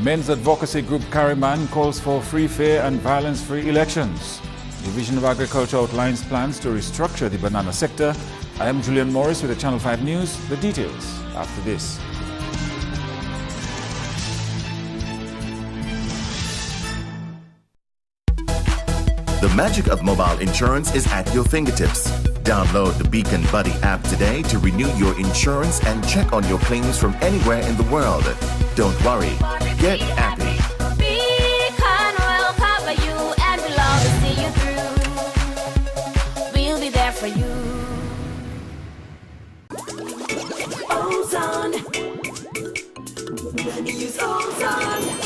Men's advocacy group Carryman calls for free, fair and violence-free elections. Division of Agriculture outlines plans to restructure the banana sector. I am Julian Morris with the Channel 5 News. The details after this. The magic of mobile insurance is at your fingertips. Download the Beacon Buddy app today to renew your insurance and check on your claims from anywhere in the world. Don't worry, get happy. Beacon will cover you and we'll always see you through. We'll be there for you. Ozone. Use Ozone.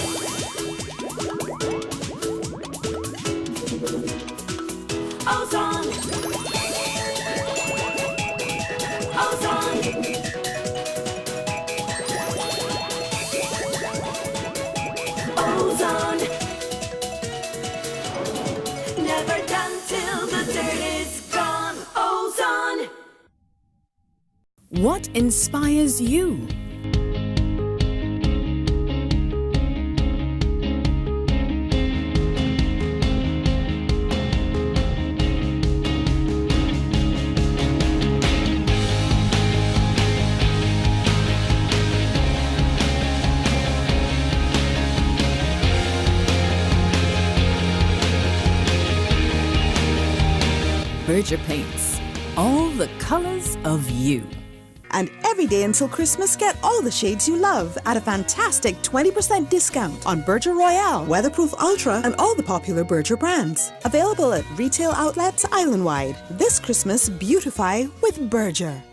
Ozone. Ozone. Ozone. Never done till the dirt is gone. Ozone. What inspires you? Berger Paints, all the colors of you. And every day until Christmas, get all the shades you love at a fantastic 20% discount on Berger Royale, Weatherproof Ultra, and all the popular Berger brands. Available at retail outlets island-wide. This Christmas, beautify with Berger.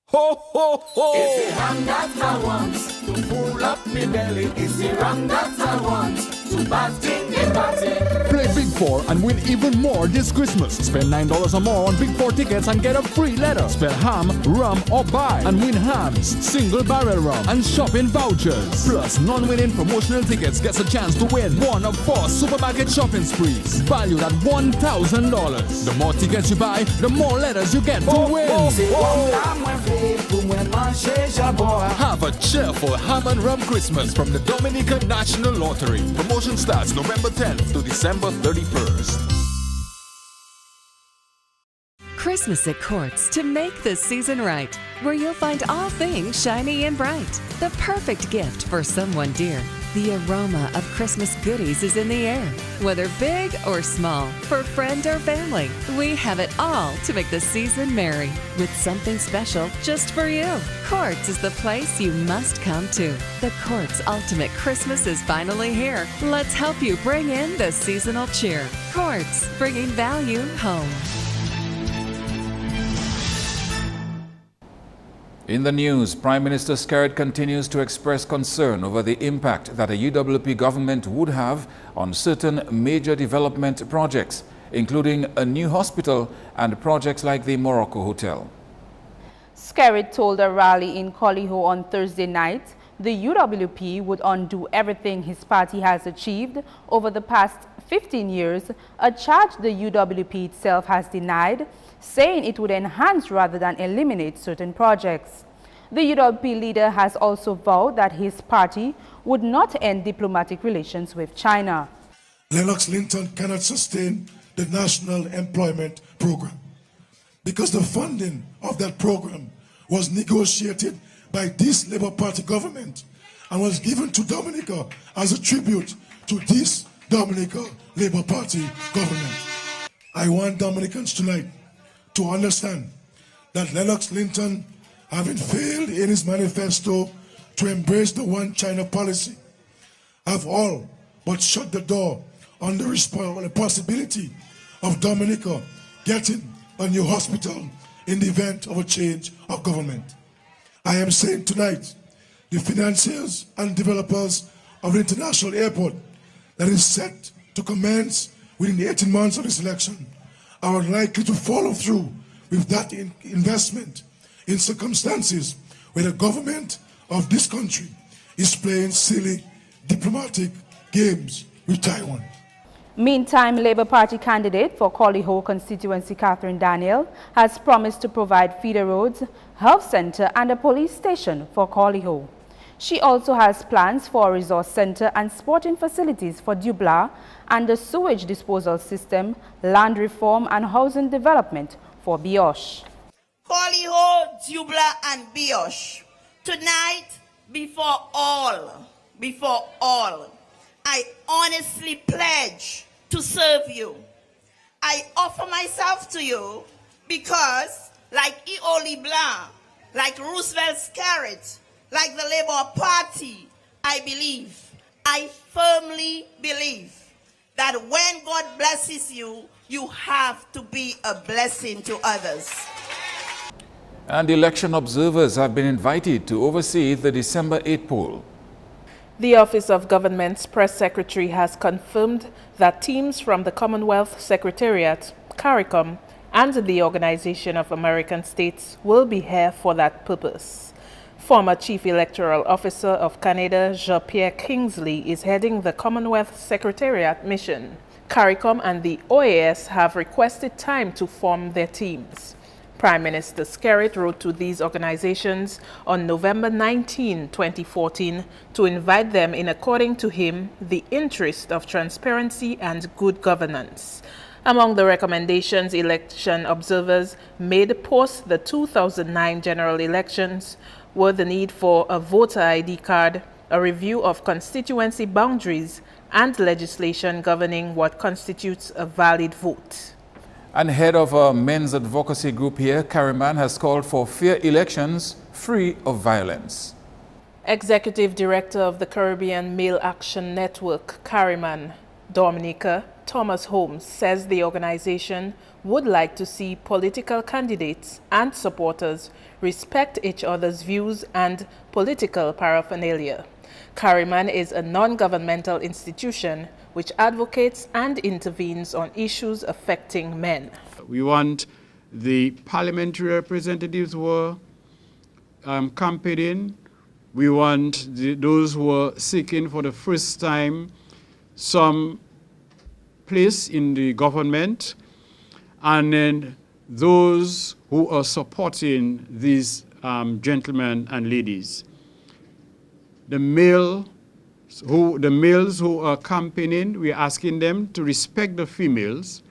Ho, ho, ho! It's the ram that I want to pull up me belly. It's the ram that I want to batting the batting. Play Big 4 and win even more this Christmas. Spend $9 or more on Big 4 tickets and get a free letter. Spell ham, rum or buy and win hams, single barrel rum and shopping vouchers. Plus, non-winning promotional tickets gets a chance to win one of 4 supermarket shopping sprees valued at $1,000. The more tickets you buy, the more letters you get to win. Have a cheerful ham and rum Christmas from the Dominican National Lottery. Promotion starts November 10th to December 31st. Christmas at Courts to make the season right, where you'll find all things shiny and bright. The perfect gift for someone dear. The aroma of Christmas goodies is in the air. Whether big or small, for friend or family, we have it all to make the season merry with something special just for you. Courts is the place you must come to. The Courts Ultimate Christmas is finally here. Let's help you bring in the seasonal cheer. Courts, bringing value home. In the news, Prime Minister Skerrit continues to express concern over the impact that a UWP government would have on certain major development projects, including a new hospital and projects like the Morocco Hotel. Skerrit told a rally in Solihull on Thursday night the UWP would undo everything his party has achieved over the past 15 years, a charge the UWP itself has denied, saying it would enhance rather than eliminate certain projects. The UWP leader has also vowed that his party would not end diplomatic relations with China. Lennox Linton cannot sustain the National Employment Program because the funding of that program was negotiated by this Labour Party government and was given to Dominica as a tribute to this Dominica Labour Party government. I want Dominicans tonight to understand that Lennox Linton, having failed in his manifesto to embrace the one China policy, have all but shut the door on the possibility of Dominica getting a new hospital in the event of a change of government. I am saying tonight, the financiers and developers of the international airport that is set to commence within 18 months of this election are likely to follow through with that investment in circumstances where the government of this country is playing silly diplomatic games with Taiwan. Meantime, Labour Party candidate for Solihull constituency Catherine Daniel has promised to provide feeder roads, health centre and a police station for Solihull. She also has plans for a resource centre and sporting facilities for Dubla and a sewage disposal system, land reform and housing development for Biosh. Solihull, Dubla and Biosh. Tonight, before all, I honestly pledge to serve you. I offer myself to you because, like Eoli Blanc, like Roosevelt Scarrett, like the Labour Party, I firmly believe that when God blesses you, you have to be a blessing to others. And election observers have been invited to oversee the December 8 poll. The Office of Government's Press Secretary has confirmed that teams from the Commonwealth Secretariat, CARICOM, and the Organization of American States will be here for that purpose. Former Chief Electoral Officer of Canada, Jean-Pierre Kingsley, is heading the Commonwealth Secretariat mission. CARICOM and the OAS have requested time to form their teams. Prime Minister Skerritt wrote to these organizations on November 19, 2014, to invite them in, according to him, the interest of transparency and good governance. Among the recommendations election observers made post the 2009 general elections were the need for a voter ID card, a review of constituency boundaries, and legislation governing what constitutes a valid vote. And head of a men's advocacy group here, Carriman, has called for fair elections free of violence. Executive Director of the Caribbean Male Action Network, Carriman, Dominica Thomas Holmes, says the organization would like to see political candidates and supporters respect each other's views and political paraphernalia. Carriman is a non-governmental institution which advocates and intervenes on issues affecting men. We want the parliamentary representatives who are campaigning. We want those who are seeking for the first time some place in the government, and then those who are supporting these gentlemen and ladies. The males who are campaigning, we are asking them to respect the females,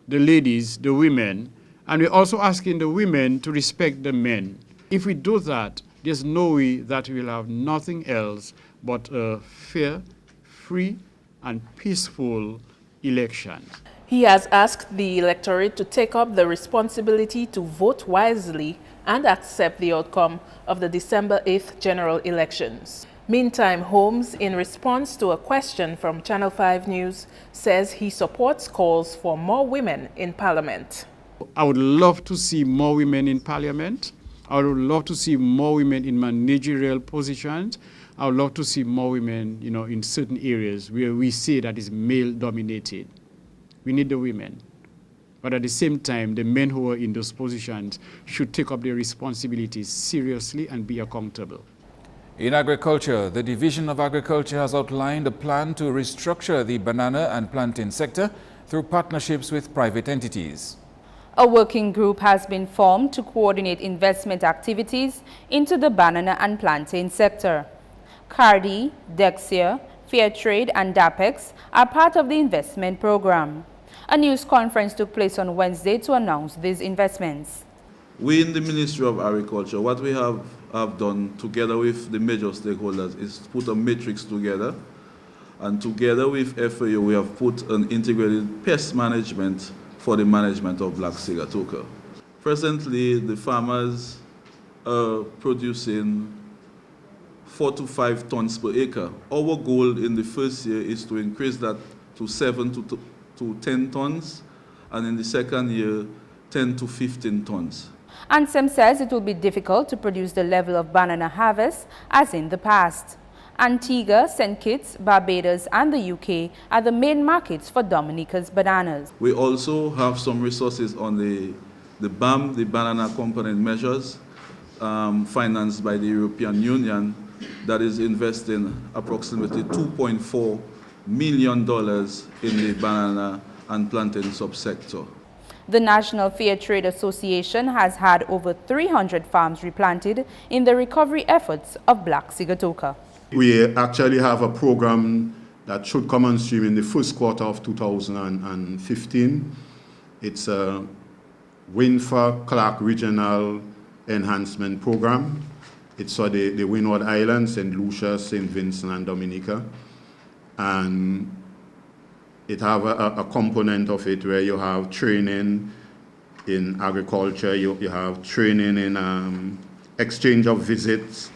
the ladies, the women, and we're also asking the women to respect the men. If we do that, there's no way that we'll have nothing else but a fair, free, and peaceful election. He has asked the electorate to take up the responsibility to vote wisely and accept the outcome of the December 8th general elections. Meantime, Holmes, in response to a question from Channel 5 News, says he supports calls for more women in Parliament. I would love to see more women in Parliament. I would love to see more women in managerial positions. I would love to see more women, in certain areas where we say that is male-dominated. We need the women. But at the same time, the men who are in those positions should take up their responsibilities seriously and be accountable. In agriculture, the Division of Agriculture has outlined a plan to restructure the banana and plantain sector through partnerships with private entities. A working group has been formed to coordinate investment activities into the banana and plantain sector. Cardi, Dexia, Fairtrade and DAPEX are part of the investment program. A news conference took place on Wednesday to announce these investments. We in the Ministry of Agriculture, what we have done together with the major stakeholders is put a matrix together, and together with FAO we have put an integrated pest management for the management of black sigatoka. Presently the farmers are producing 4 to 5 tons per acre. Our goal in the first year is to increase that to 7 to 10 tons, and in the second year 10 to 15 tons. Ansem says it will be difficult to produce the level of banana harvest as in the past. Antigua, St. Kitts, Barbados and the UK are the main markets for Dominica's bananas. We also have some resources on the BAM, the Banana Component Measures, financed by the European Union, that is investing approximately $2.4 million in the banana and plantain subsector. The National Fair Trade Association has had over 300 farms replanted in the recovery efforts of Black Sigatoka. We actually have a program that should come on stream in the first quarter of 2015. It's a Winford Clark Regional Enhancement Program. It's for the Windward Islands, St. Lucia, St. Vincent, and Dominica. And it have a component of it where you have training in agriculture, you have training in exchange of visits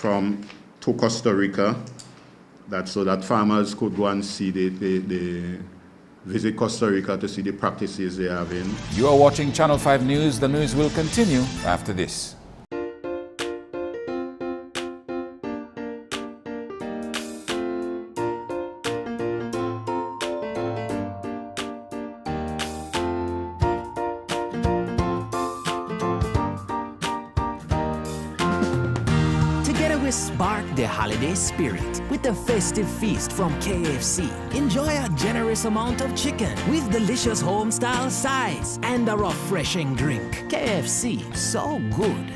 to Costa Rica, so that farmers could go and see visit Costa Rica to see the practices they have in. You are watching Channel 5 News. The news will continue after this. Spark the holiday spirit with the festive feast from KFC. Enjoy a generous amount of chicken with delicious home-style sides and a refreshing drink. KFC, so good.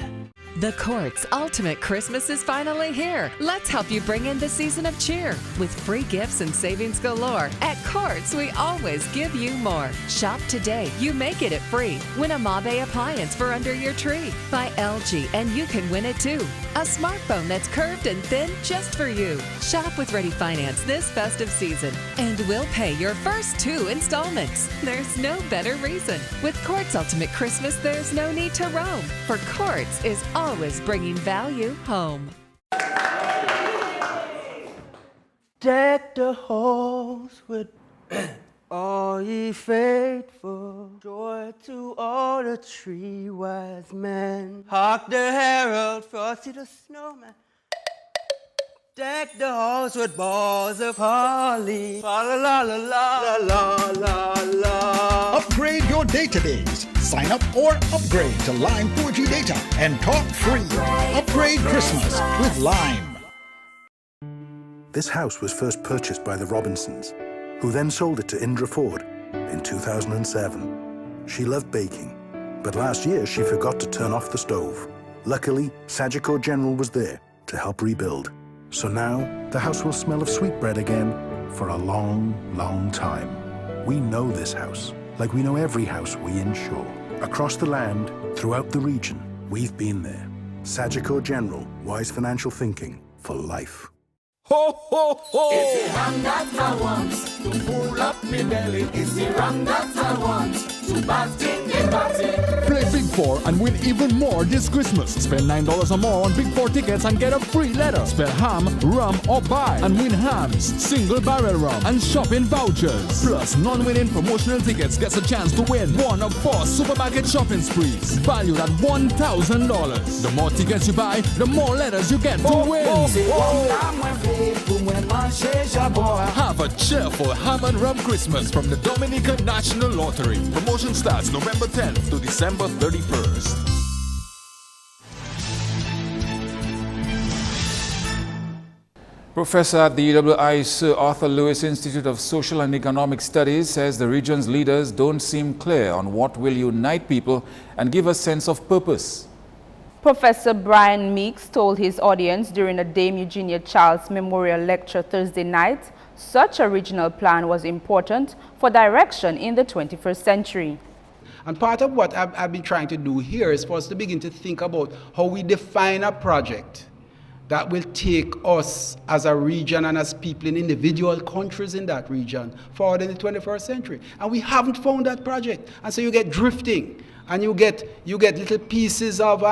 The Court's ultimate Christmas is finally here. Let's help you bring in the season of cheer. With free gifts and savings galore, at Courts we always give you more. Shop today. You may get it free. Win a Mabe appliance for under your tree. Buy LG and you can win it too. A smartphone that's curved and thin just for you. Shop with Ready Finance this festive season and we'll pay your first 2 installments. There's no better reason. With Courts Ultimate Christmas, there's no need to roam. For Courts is always bringing value home. Deck the halls with all ye faithful, joy to all the tree wise men. Hark the herald, Frosty the snowman. Deck the halls with balls of holly. La la la la la la la. Upgrade your data days. Sign up or upgrade to Lime 4G data and talk free. Upgrade Christmas with Lime. This house was first purchased by the Robinsons, who then sold it to Indra Ford in 2007. She loved baking, but last year she forgot to turn off the stove. Luckily, Sagicor General was there to help rebuild. So now, the house will smell of sweetbread again for a long, long time. We know this house, like we know every house we insure. Across the land, throughout the region, we've been there. Sagicor General, wise financial thinking for life. Ho, ho, ho! It's the ham that I want to full up me belly. It's the ram that I want to bask in the party. Play Big 4 and win even more this Christmas. Spend $9 or more on Big 4 tickets and get a free letter. Spell ham, rum or buy and win hams, single barrel rum and shopping vouchers. Plus non-winning promotional tickets gets a chance to win one of 4 supermarket shopping sprees valued at $1,000. The more tickets you buy, the more letters you get to win. Have a cheerful ham and rum Christmas from the Dominican National Lottery. Promotion starts November 10th to December 31st. Professor at the UWI Sir Arthur Lewis Institute of Social and Economic Studies says the region's leaders don't seem clear on what will unite people and give a sense of purpose. Professor Brian Meeks told his audience during a Dame Eugenia Charles Memorial Lecture Thursday night such a regional plan was important for direction in the 21st century. And part of what I've been trying to do here is for us to begin to think about how we define a project that will take us as a region and as people in individual countries in that region forward in the 21st century. And we haven't found that project. And so you get drifting. And you get little pieces of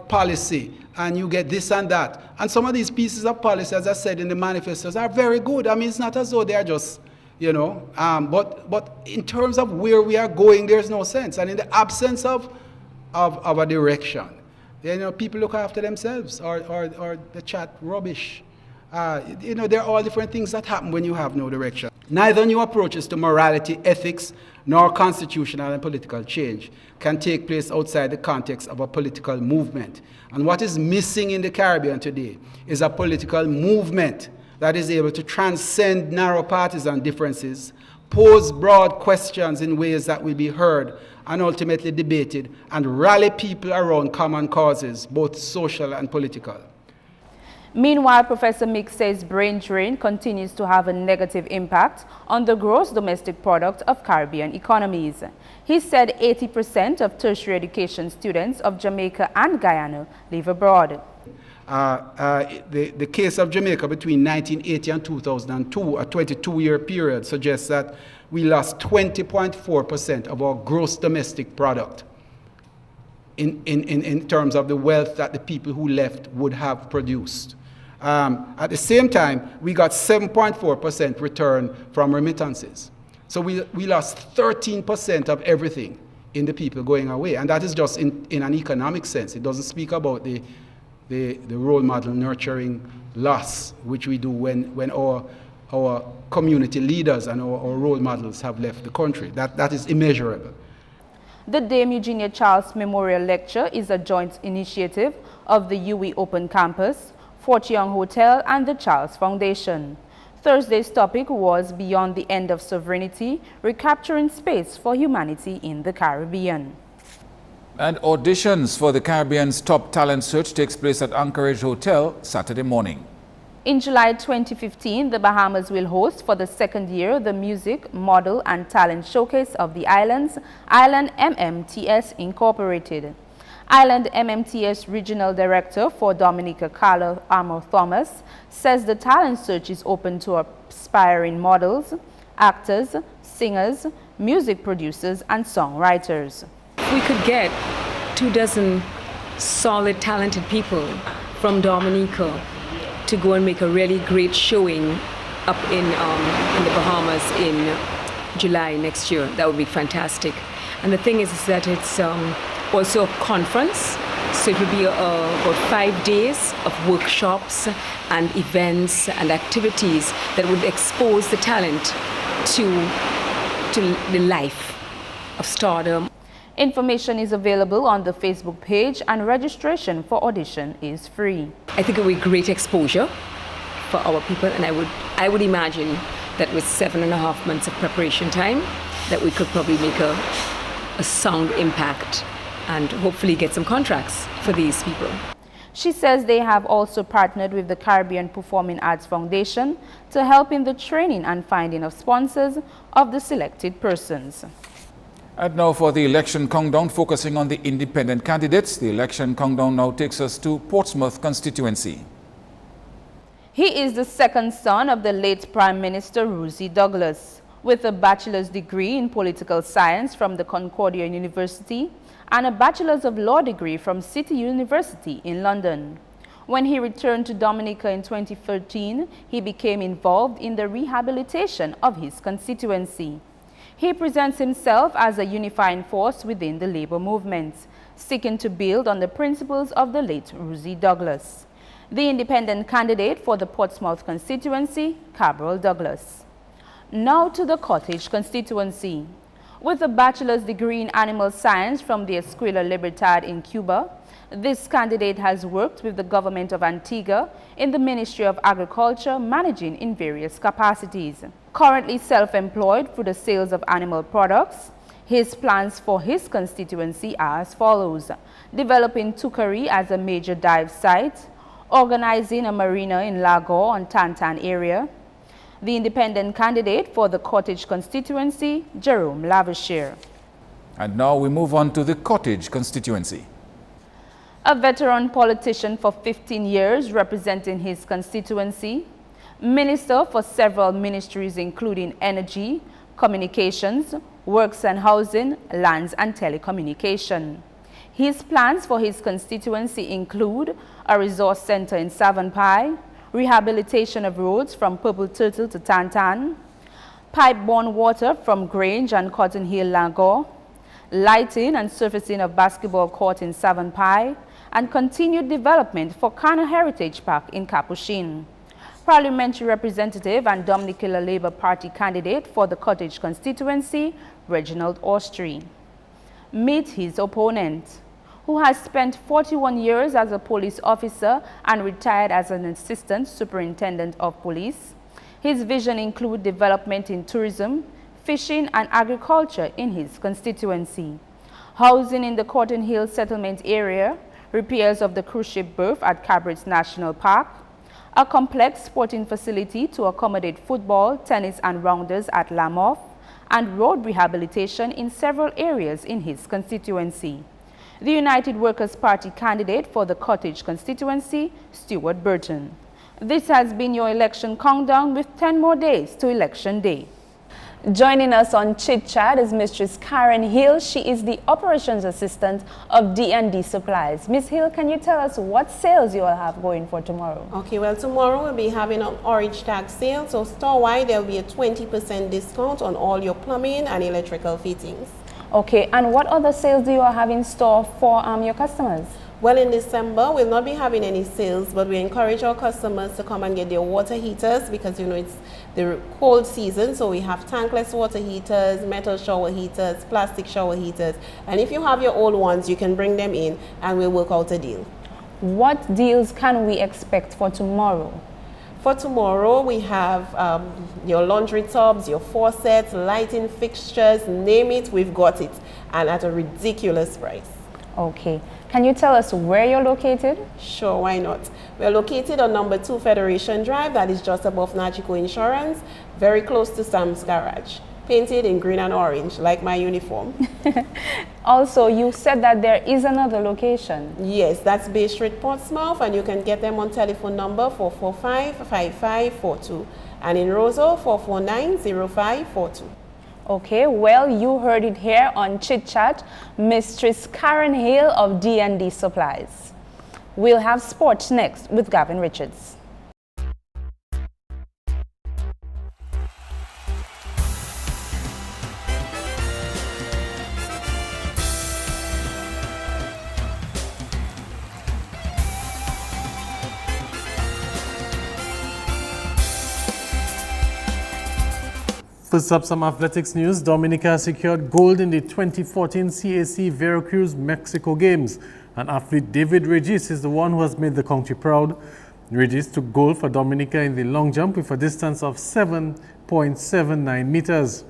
policy, and you get this and that. And some of these pieces of policy, as I said in the manifestos, are very good. I mean, it's not as though they are just, you know, but in terms of where we are going, there's no sense. And in the absence of a direction, you know, people look after themselves or they chat rubbish. You know, there are all different things that happen when you have no direction. Neither new approaches to morality, ethics, nor constitutional and political change can take place outside the context of a political movement. And what is missing in the Caribbean today is a political movement that is able to transcend narrow partisan differences, pose broad questions in ways that will be heard and ultimately debated, and rally people around common causes, both social and political. Meanwhile, Professor Mick says brain drain continues to have a negative impact on the gross domestic product of Caribbean economies. He said 80% of tertiary education students of Jamaica and Guyana live abroad. The case of Jamaica between 1980 and 2002, a 22-year period, suggests that we lost 20.4% of our gross domestic product in terms of the wealth that the people who left would have produced. At the same time, we got 7.4% return from remittances. So we lost 13% of everything in the people going away. And that is just in an economic sense. It doesn't speak about the role model nurturing loss, which we do when our community leaders and our role models have left the country. That is immeasurable. The Dame Eugenia Charles Memorial Lecture is a joint initiative of the UWI Open Campus, Fort Young Hotel and the Charles Foundation. Thursday's topic was Beyond the End of Sovereignty, Recapturing Space for Humanity in the Caribbean. And auditions for the Caribbean's top talent search takes place at Anchorage Hotel Saturday morning. In July 2015, the Bahamas will host for the second year the Music, Model and Talent Showcase of the Islands, Island MMTS Incorporated. Island MMTS Regional Director for Dominica, Carla Armour-Thomas, says the talent search is open to aspiring models, actors, singers, music producers and songwriters. We could get 24 solid, talented people from Dominica to go and make a really great showing up in the Bahamas in July next year. That would be fantastic. And the thing is that it's also a conference, so it will be about 5 days of workshops and events and activities that would expose the talent to the life of stardom. Information is available on the Facebook page and registration for audition is free. I think it would be great exposure for our people, and I would imagine that with 7.5 months of preparation time that we could probably make a sound impact and hopefully get some contracts for these people. She says they have also partnered with the Caribbean Performing Arts Foundation to help in the training and finding of sponsors of the selected persons. And now for the election countdown, focusing on the independent candidates. The election countdown now takes us to Portsmouth constituency. He is the second son of the late Prime Minister Rosie Douglas, with a bachelor's degree in political science from the Concordia University and a bachelor's of law degree from City University in London. When he returned to Dominica in 2013, he became involved in the rehabilitation of his constituency. He presents himself as a unifying force within the labor movement, seeking to build on the principles of the late Rosie Douglas. The independent candidate for the Portsmouth constituency, Cabral Douglas. Now to the Cottage constituency. With a bachelor's degree in animal science from the Escuela Libertad in Cuba, this candidate has worked with the government of Antigua in the Ministry of Agriculture, managing in various capacities. Currently self-employed through the sales of animal products, his plans for his constituency are as follows: developing Tukari as a major dive site, organizing a marina in Lagos and Tantan area. The independent candidate for the Cottage constituency, Jerome Lavishire. And now we move on to the Cottage constituency. A veteran politician for 15 years representing his constituency, minister for several ministries including energy, communications, works and housing, lands and telecommunication. His plans for his constituency include a resource center in Savonpai, rehabilitation of roads from Purple Turtle to Tantan, pipe-borne water from Grange and Cotton Hill, Lagos, lighting and surfacing of basketball court in Savonpai, and continued development for Kana Heritage Park in Capuchin. Parliamentary representative and Dominican Labour Party candidate for the Cottage constituency, Reginald Austrie. Meet his opponent. who has spent 41 years as a police officer and retired as an assistant superintendent of police. His vision includes development in tourism, fishing and agriculture in his constituency, housing in the Cotton Hill settlement area, repairs of the cruise ship berth at Cabrit's National Park, a complex sporting facility to accommodate football, tennis and rounders at Lamoff, and road rehabilitation in several areas in his constituency. The United Workers' Party candidate for the Cottage constituency, Stuart Burton. This has been your election countdown with 10 more days to election day. Joining us on Chit Chat is Mistress Karen Hill. She is the operations assistant of D&D Supplies. Miss Hill, can you tell us what sales you will have going for tomorrow? Okay, well, tomorrow we'll be having an orange tag sale. So store-wide, there will be a 20% discount on all your plumbing and electrical fittings. Okay, and what other sales do you have in store for your customers? Well, in December, we'll not be having any sales, but we encourage our customers to come and get their water heaters because, you know, it's the cold season. So we have tankless water heaters, metal shower heaters, plastic shower heaters. And if you have your old ones, you can bring them in and we'll work out a deal. What deals can we expect for tomorrow? For tomorrow, we have your laundry tubs, your faucets, lighting fixtures, name it, we've got it. And at a ridiculous price. Okay. Can you tell us where you're located? Sure, why not? We're located on number 2 Federation Drive, that is just above Nachico Insurance, very close to Sam's Garage. Painted in green and orange, like my uniform. Also, you said that there is another location. Yes, that's Bay Street, Portsmouth, and you can get them on telephone number 445-5542. And in Roseau, 449-0542. Okay, well, you heard it here on Chit Chat, Mistress Karen Hill of D&D Supplies. We'll have sports next with Gavin Richards. First up, some athletics news. Dominica secured gold in the 2014 CAC Veracruz Mexico Games. And athlete David Regis is the one who has made the country proud. Regis took gold for Dominica in the long jump with a distance of 7.79 meters.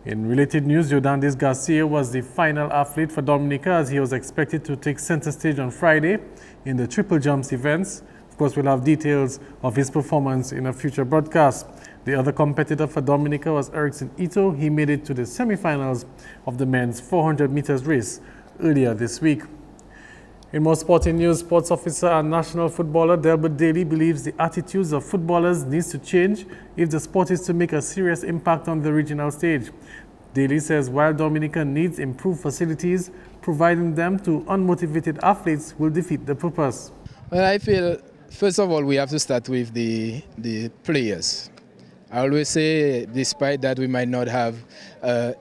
In related news, Jordandes Garcia was the final athlete for Dominica as he was expected to take center stage on Friday in the triple jumps events. Of course, we'll have details of his performance in a future broadcast. The other competitor for Dominica was Erickson Ito. He made it to the semifinals of the men's 400 meters race earlier this week. In more sporting news, sports officer and national footballer Delbert Daly believes the attitudes of footballers needs to change if the sport is to make a serious impact on the regional stage. Daly says while Dominica needs improved facilities, providing them to unmotivated athletes will defeat the purpose. Well, I feel, first of all, we have to start with the players. I always say, despite that we might not have a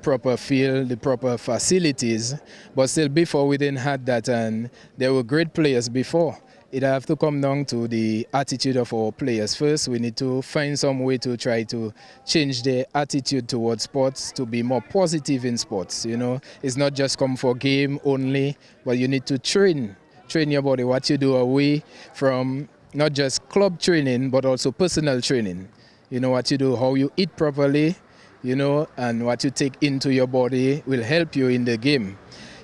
proper field, the proper facilities, but still before we didn't have that, and there were great players before. It have to come down to the attitude of our players. First, we need to find some way to try to change their attitude towards sports, to be more positive in sports. You know, it's not just come for game only, but you need to train your body, what you do away from not just club training, but also personal training. You know, what you do, how you eat properly, you know, and what you take into your body will help you in the game.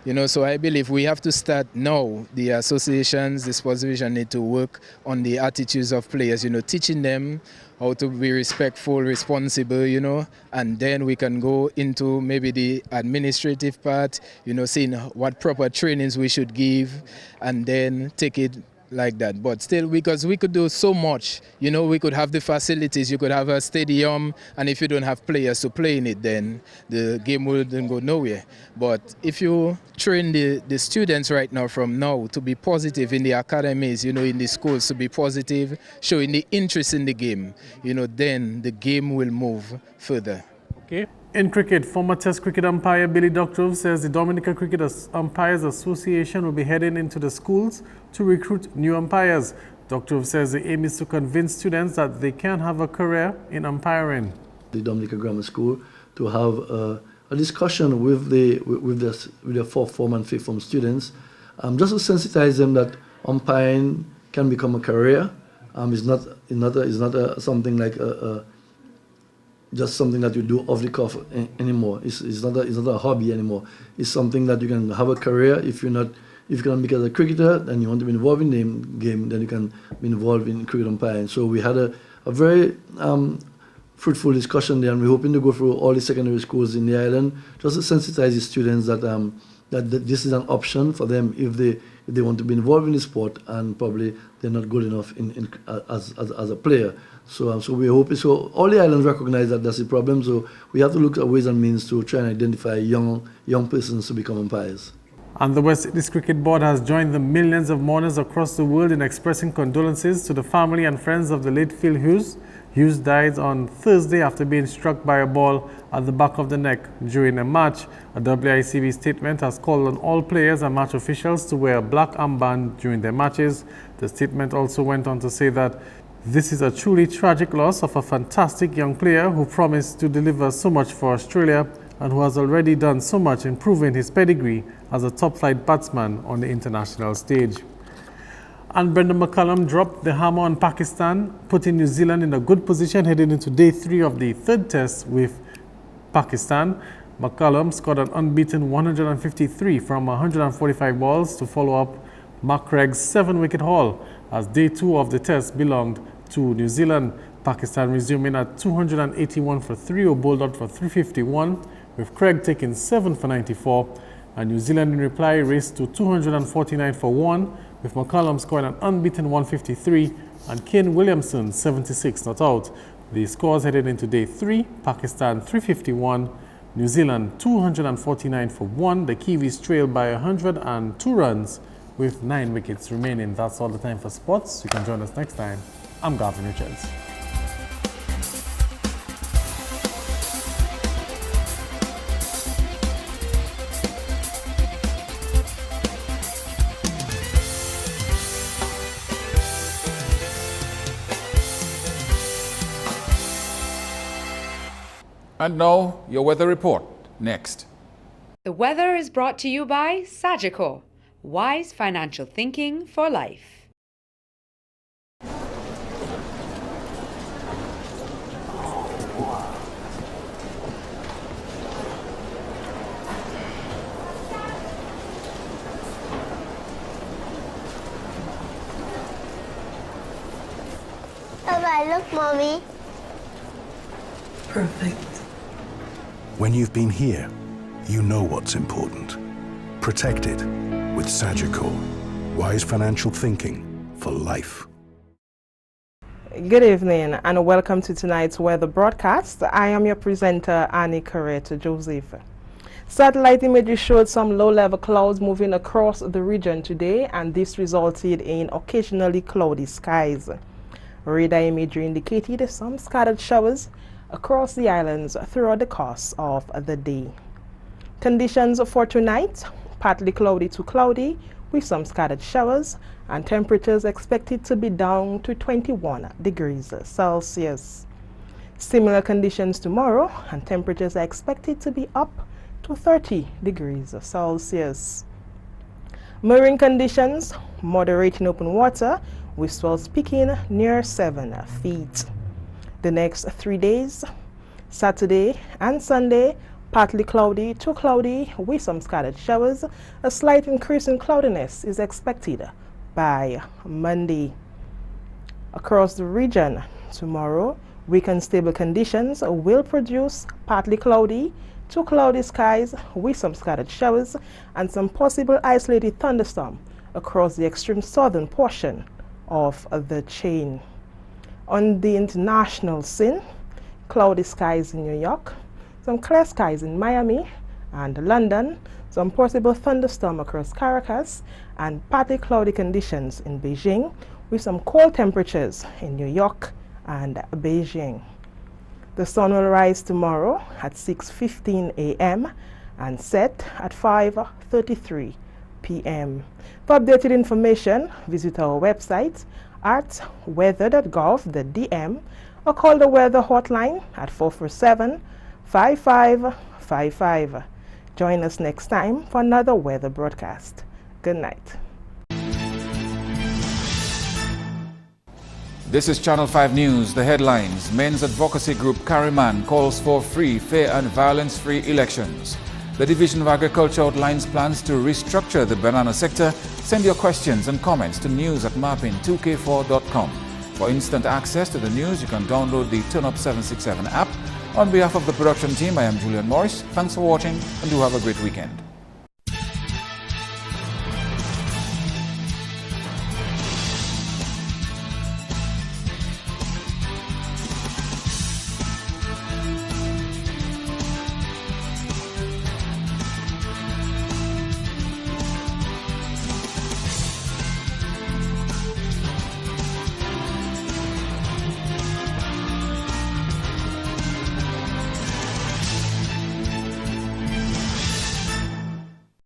You know, so I believe we have to start now. The associations, the sports division need to work on the attitudes of players, you know, teaching them how to be respectful, responsible, you know, and then we can go into maybe the administrative part, you know, seeing what proper trainings we should give and then take it like that. But still, because we could do so much, you know, we could have the facilities, you could have a stadium, and if you don't have players to play in it, then the game wouldn't go nowhere. But if you train the students right now from now to be positive in the academies, you know, in the schools, to be positive, showing the interest in the game, you know, then the game will move further. Okay. In cricket, former Test cricket umpire Billy Doctorow says the Dominica Cricket Umpires Association will be heading into the schools to recruit new umpires. Doctorow says the aim is to convince students that they can have a career in umpiring. The Dominica Grammar School to have a discussion with the 4th form and 5th form students just to sensitize them that umpiring can become a career. It's not something like just something that you do off the cuff anymore. It's not a hobby anymore. It's something that you can have a career. If you can make it as a cricketer and you want to be involved in the game, then you can be involved in cricket umpiring. So we had a very fruitful discussion there, and we're hoping to go through all the secondary schools in the island just to sensitize the students that this is an option for them if they want to be involved in the sport and probably they're not good enough as a player. So we hope so all the islands recognize that that's the problem. So we have to look at ways and means to try and identify young persons to become umpires. And the West Indies Cricket Board has joined the millions of mourners across the world in expressing condolences to the family and friends of the late Phil Hughes. Hughes died on Thursday after being struck by a ball at the back of the neck during a match. A WICB statement has called on all players and match officials to wear a black armband during their matches. The statement also went on to say that this is a truly tragic loss of a fantastic young player who promised to deliver so much for Australia and who has already done so much in proving his pedigree as a top-flight batsman on the international stage. And Brendan McCullum dropped the hammer on Pakistan, putting New Zealand in a good position heading into day 3 of the third test with Pakistan. McCullum scored an unbeaten 153 from 145 balls to follow up Mark Craig's 7-wicket haul, as day 2 of the test belonged to New Zealand. Pakistan resuming at 281 for 3 or bowled out for 351, with Craig taking 7 for 94, and New Zealand in reply raced to 249 for 1, with McCullum scoring an unbeaten 153 and Kane Williamson 76 not out. The scores headed into day 3, Pakistan 351, New Zealand 249 for 1. The Kiwis trailed by 102 runs with 9 wickets remaining. That's all the time for sports. You can join us next time. I'm Gavin Richards. And now, your weather report. Next. The weather is brought to you by Sagicor, wise financial thinking for life. How do I look, Mommy? Perfect. When you've been here, you know what's important. Protect it with Sagicor. Wise financial thinking for life. Good evening and welcome to tonight's weather broadcast. I am your presenter, Annie Correta Joseph. Satellite images showed some low-level clouds moving across the region today, and this resulted in occasionally cloudy skies. Radar imagery indicated some scattered showers across the islands throughout the course of the day. Conditions for tonight: partly cloudy to cloudy with some scattered showers, and temperatures expected to be down to 21 degrees Celsius. Similar conditions tomorrow, and temperatures are expected to be up to 30 degrees Celsius. Marine conditions: moderate in open water with swells peaking near 7 feet. The next 3 days, Saturday and Sunday, partly cloudy to cloudy with some scattered showers. A slight increase in cloudiness is expected by Monday. Across the region, tomorrow, weak and stable conditions will produce partly cloudy to cloudy skies with some scattered showers and some possible isolated thunderstorm across the extreme southern portion of the chain. On the international scene, cloudy skies in New York, some clear skies in Miami and London, some possible thunderstorm across Caracas, and partly cloudy conditions in Beijing with some cold temperatures in New York and Beijing. The sun will rise tomorrow at 6:15 a.m. and set at 5:33 p.m. For updated information, visit our website at weather.gov.dm or call the weather hotline at 447-5555. Join us next time for another weather broadcast. Good night. This is Channel 5 News. The headlines. Men's advocacy group Carryman calls for free, fair and violence-free elections. The Division of Agriculture outlines plans to restructure the banana sector. Send your questions and comments to news@mapping2k4.com. For instant access to the news, you can download the Turn Up 767 app. On behalf of the production team, I am Julian Morris. Thanks for watching and do have a great weekend.